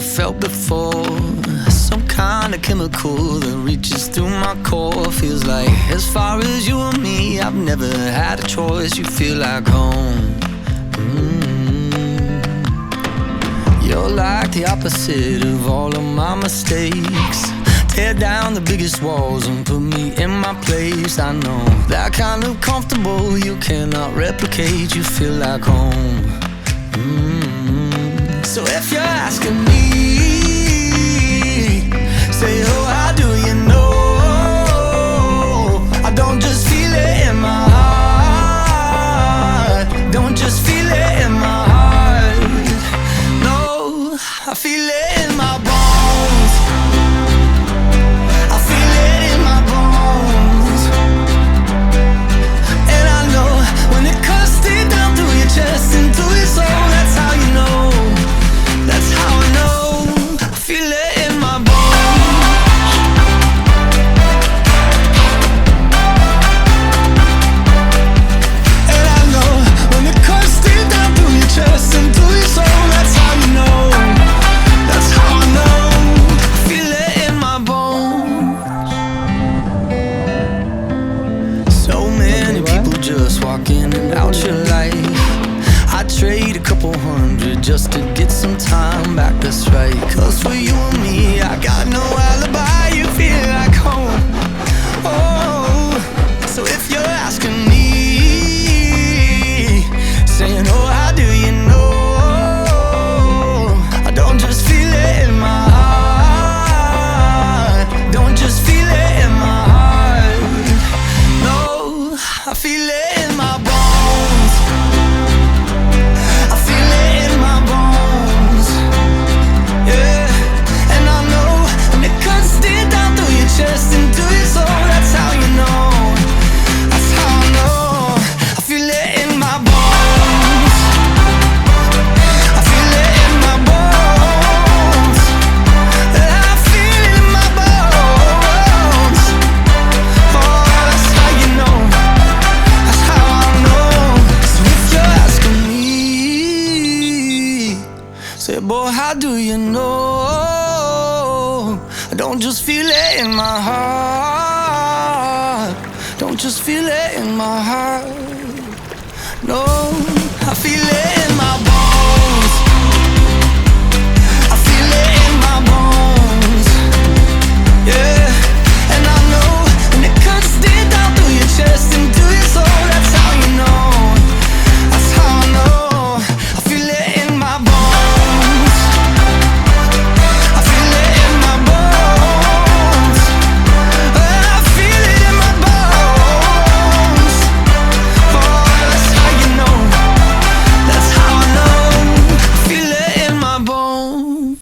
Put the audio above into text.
felt before. Some kind of chemical that reaches through my core. Feels like as far as you and me, I've never had a choice. You feel like home. You're like the opposite of all of my mistakes. Tear down the biggest walls and put me in my place. I know that kind of comfortable you cannot replicate. You feel like home. So if you're asking me, say, oh, how do you know? I don't just feel it in my heart. Don't just feel it in my heart. No, I feel it in my bones. I feel it in my bones. And I know when it cuts deep down through your chest and through your soul, that's how you know. That's how I know. I feel it in my bones. And I know when it cuts deep down through your chest and through your soul, that's how you know. That's how I know. I feel it in my bones. So many people just walk in and out your life. I'd trade a couple hundred just to get some time back, that's right. Cause for you and me, I got no alibi. You feel like home. Oh, so if you're asking me, saying, oh, how do you know? I don't just feel it in my heart. Don't just feel it in my heart. No, I feel it in my bones. I feel it in my bones. Yeah, and I know when it cuts deep down through your chest and through your soul, that's how you know. That's how I know. I feel it in my bones. I feel it in my bones. I feel it in my bones. Oh, that's how you know. That's how I know. So if you're asking me, say, boy, how do you know? I don't just feel it in my heart. Don't just feel it in my heart. No, I feel it in my bones. I feel it in my bones. Yeah, and I know when it cuts deep down through your chest and through your soul, that's how you know. That's how I know. I feel it in my bones. I feel it in my bones. I feel it in my bones. Oh, that's how you know. That's how I know. I feel it in my bones.